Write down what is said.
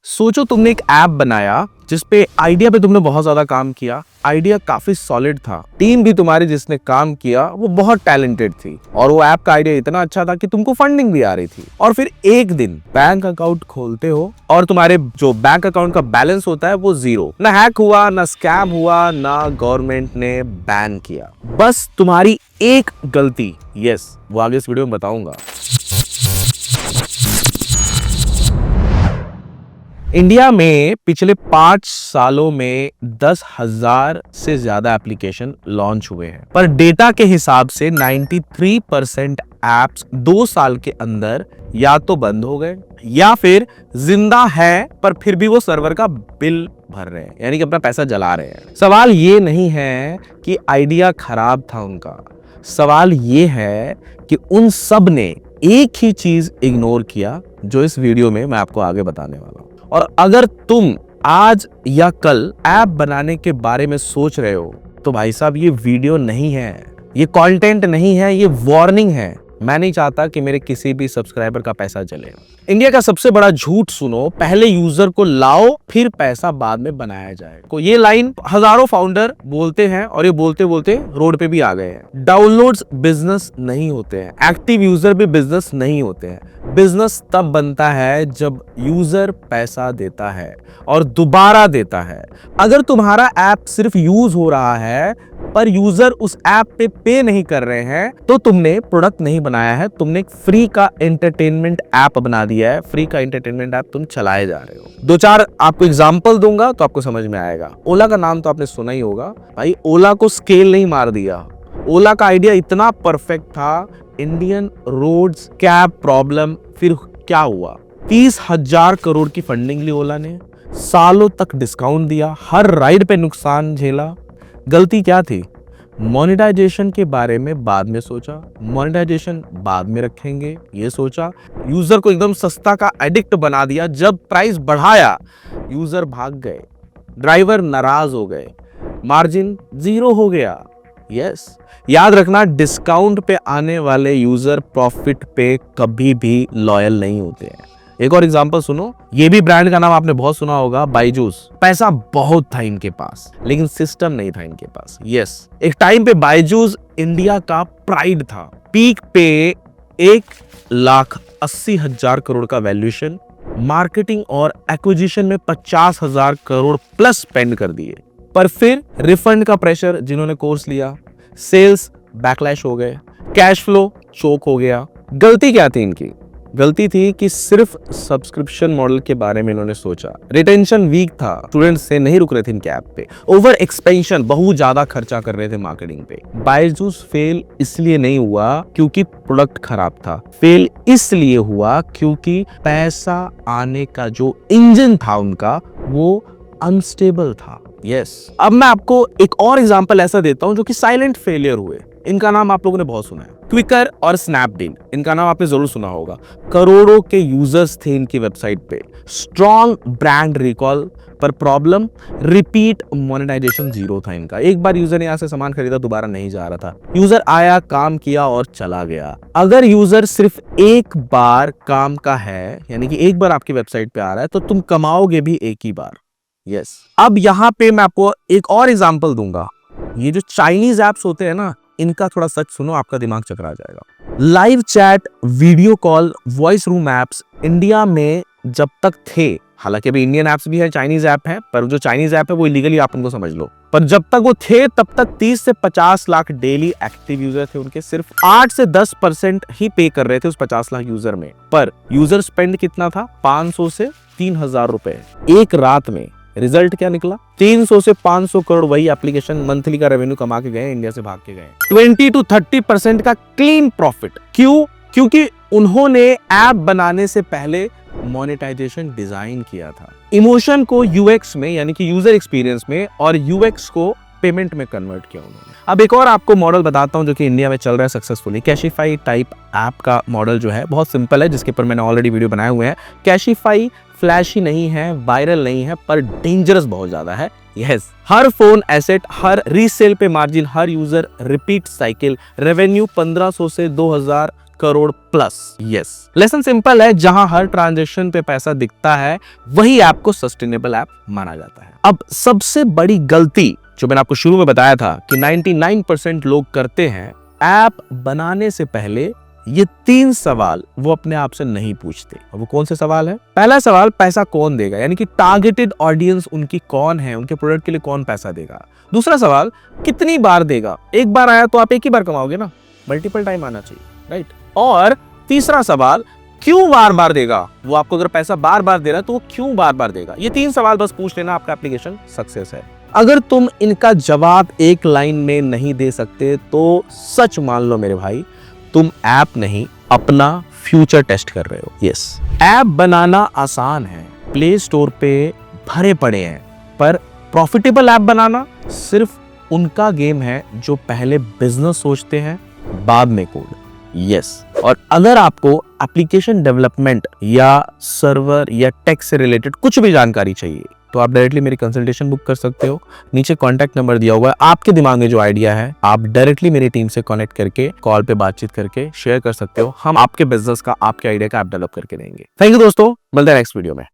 सोचो तुमने एक ऐप बनाया जिसपे आइडिया पे तुमने बहुत ज्यादा काम किया। आइडिया काफी सॉलिड था, टीम भी तुम्हारी जिसने काम किया वो बहुत टैलेंटेड थी और वो ऐप का आइडिया इतना अच्छा था कि तुमको फंडिंग भी आ रही थी। और फिर एक दिन बैंक अकाउंट खोलते हो और तुम्हारे जो बैंक अकाउंट का बैलेंस होता है वो जीरो। ना हैक हुआ, ना स्कैम हुआ, ना गवर्नमेंट ने बैन किया, बस तुम्हारी एक गलती। यस, वो आगे इस वीडियो में बताऊंगा। इंडिया में पिछले 5 सालों में 10,000 से ज्यादा एप्लीकेशन लॉन्च हुए हैं, पर डेटा के हिसाब से 93% एप्स 2 साल के अंदर या तो बंद हो गए या फिर जिंदा है पर फिर भी वो सर्वर का बिल भर रहे हैं, यानी कि अपना पैसा जला रहे हैं। सवाल ये नहीं है कि आइडिया खराब था उनका, सवाल ये है कि उन सब ने एक ही चीज इग्नोर किया जो इस वीडियो में मैं आपको आगे बताने वाला हूं। और अगर तुम आज या कल ऐप बनाने के बारे में सोच रहे हो तो भाई साहब ये वीडियो नहीं है, ये कंटेंट नहीं है, ये वार्निंग है। मैं नहीं चाहता कि मेरे किसी भी सब्सक्राइबर का पैसा जले। इंडिया का सबसे बड़ा झूठ सुनो, पहले यूजर को लाओ फिर पैसा बाद में बनाया जाए। को ये लाइन हजारों फाउंडर बोलते हैं और ये बोलते बोलते रोड पे भी आ गए हैं। डाउनलोड्स बिजनेस नहीं होते हैं, एक्टिव यूजर भी बिजनेस नहीं होते हैं। बिजनेस तब बनता है जब यूजर पैसा देता है और दोबारा देता है। अगर तुम्हारा ऐप सिर्फ यूज हो रहा है पर यूजर उस ऐप पे नहीं कर रहे हैं तो तुमने प्रोडक्ट नहीं बनाया है, तुमने एक फ्री का एंटरटेनमेंट ऐप बना दिया है। फ्री का एंटरटेनमेंट ऐप तुम चलाए जा रहे हो। 2-4 आपको एग्जांपल दूंगा तो आपको समझ में आएगा। ओला का नाम तो आपने सुना ही होगा। भाई ओला को स्केल नहीं मार दिया। ओला का आइडिया इतना परफेक्ट था, इंडियन रोड्स कैब प्रॉब्लम, फिर क्या हुआ? 30,000 करोड़ की फंडिंग ली ओला ने, सालों तक डिस्काउंट दिया, हर राइड पे नुकसान झेला। गलती क्या थी? मोनेटाइजेशन के बारे में बाद में सोचा, मोनेटाइजेशन बाद में रखेंगे ये सोचा। यूजर को एकदम सस्ता का एडिक्ट बना दिया। जब प्राइस बढ़ाया यूजर भाग गए, ड्राइवर नाराज हो गए, मार्जिन जीरो हो गया। यस, याद रखना डिस्काउंट पे आने वाले यूजर प्रॉफिट पे कभी भी लॉयल नहीं होते हैं। एक और एग्जांपल सुनो, ये भी ब्रांड का नाम आपने बहुत सुना होगा, बायजूस। पैसा बहुत था इनके पास लेकिन सिस्टम नहीं था इनके पास। यस, एक टाइम पे बायजूस इंडिया का प्राइड था। पीक पे 1,80,000 करोड़ का वैल्यूएशन, मार्केटिंग और एक्विजिशन में 50,000 करोड़ प्लस स्पेंड कर दिए। पर फिर रिफंड का प्रेशर, जिन्होंने कोर्स लिया, सेल्स बैकलैश हो गए, कैश फ्लो चोक हो गया। गलती क्या थी इनकी? गलती थी कि सिर्फ सब्सक्रिप्शन मॉडल के बारे में इन्होंने सोचा। रिटेंशन वीक था, स्टूडेंट्स से नहीं रुक रहे थे इनके ऐप पे। ओवर एक्सपेंशन, बहुत ज्यादा खर्चा कर रहे थे मार्केटिंग पे। बायजूस फेल इसलिए नहीं हुआ क्योंकि प्रोडक्ट खराब था, फेल इसलिए हुआ क्योंकि पैसा आने का जो इंजन था उनका वो अनस्टेबल था। यस, अब मैं आपको एक और एग्जांपल ऐसा देता हूं जो कि साइलेंट फेलियर हुए। इनका नाम आप लोगों ने बहुत सुना है, क्विकर और स्नैपडील। इनका नाम आपने जरूर सुना होगा। करोड़ों के यूजर्स थे इनकी वेबसाइट पे, स्ट्रॉन्ग ब्रांड रिकॉल, पर प्रॉब्लम रिपीट मोनेटाइजेशन जीरो था इनका। एक बार यूजर ने यहाँ से सामान खरीदा, दोबारा नहीं जा रहा था। यूजर आया, काम किया और चला गया। अगर यूजर सिर्फ एक बार काम का है, यानी कि एक बार आपकी वेबसाइट पे आ रहा है, तो तुम कमाओगे भी एक ही बार। यस, अब यहाँ पे मैं आपको एक और एग्जांपल दूंगा। ये जो चाइनीज एप्स होते हैं ना, इनका थोड़ा सच सुनो, आपका दिमाग चकरा जाएगा। Live chat, video call, voice room apps India में जब तक थे, हालांकि अभी इंडियन एप्स भी है, चाइनीज ऐप है, पर जो चाइनीज ऐप है वो इलीगली, आप उनको समझ लो। पर जब तक वो थे तब तक 30 से 50 लाख डेली एक्टिव यूजर थे उनके। सिर्फ 8 से 10% ही पे कर रहे थे उस 50 लाख यूजर में। पर यूजर स्पेंड कितना था? 500 से 3,000 रुपए एक रात में। रिजल्ट क्या निकला? 300 से 500 करोड़ वही एप्लीकेशन मंथली का रेवेन्यू कमा के गए, इंडिया से भाग के गए। 20 to 30% का क्लीन प्रॉफिट। क्यों? क्योंकि उन्होंने ऐप बनाने से पहले मोनेटाइजेशन डिजाइन किया था। इमोशन को यूएक्स में, यानी कि यूजर एक्सपीरियंस में, और यूएक्स को पेमेंट में कन्वर्ट किया उन्होंने। अब एक और आपको मॉडल बताता हूं जो कि इंडिया में चल रहा है सक्सेसफुली। कैशिफाई टाइप ऐप का मॉडल जो है बहुत सिंपल है, जिसके ऊपर मैंने ऑलरेडी वीडियो बनाए हुए हैं। कैशिफाई फ्लैशी नहीं है, वायरल नहीं है, पर डेंजरस बहुत ज्यादा है। यस, हर फोन एसेट, हर रीसेल पे मार्जिन, हर यूजर रिपीट साइकिल, रेवेन्यू 1500 से 2,000 crore plus. Yes, lesson simple है, जहां हर ट्रांजैक्शन पे पैसा दिखता है वही ऐप को सस्टेनेबल ऐप माना जाता है। अब सबसे बड़ी गलती जो मैंने आपको शुरू में बताया था कि 99% लोग करते हैं, ऐप बनाने से पहले ये 3 सवाल वो अपने आप से नहीं पूछते। और वो कौन से सवाल है? पहला सवाल, पैसा कौन देगा, यानी कि टारगेटेड ऑडियंस उनकी कौन है, उनके प्रोडक्ट के लिए कौन पैसा देगा। दूसरा सवाल, कितनी बार देगा। एक बार आया तो आप एक ही बार कमाओगे ना, मल्टीपल टाइम आना चाहिए, राइट। और तीसरा सवाल, क्यों बार बार देगा। वो आपको अगर पैसा बार बार दे रहा है तो वो क्यों बार बार देगा। ये 3 सवाल बस पूछ लेना, आपका एप्लीकेशन सक्सेस है। अगर तुम इनका जवाब एक लाइन में नहीं दे सकते तो सच मान लो मेरे भाई, तुम ऐप नहीं अपना फ्यूचर टेस्ट कर रहे हो। यस, ऐप बनाना आसान है, प्ले स्टोर पे भरे पड़े हैं, पर प्रॉफिटेबल ऐप बनाना सिर्फ उनका गेम है जो पहले बिजनेस सोचते हैं बाद में कोड। यस, और अगर आपको एप्लीकेशन डेवलपमेंट या सर्वर या टेक से रिलेटेड कुछ भी जानकारी चाहिए तो आप डायरेक्टली मेरी कंसल्टेशन बुक कर सकते हो। नीचे कॉन्टैक्ट नंबर दिया हुआ है, आपके दिमाग में जो आइडिया है आप डायरेक्टली मेरी टीम से कनेक्ट करके कॉल पे बातचीत करके शेयर कर सकते हो। हम आपके बिजनेस का, आपके आइडिया का ऐप डेवलप करके देंगे। थैंक यू दोस्तों, मिलते हैं नेक्स्ट वीडियो में।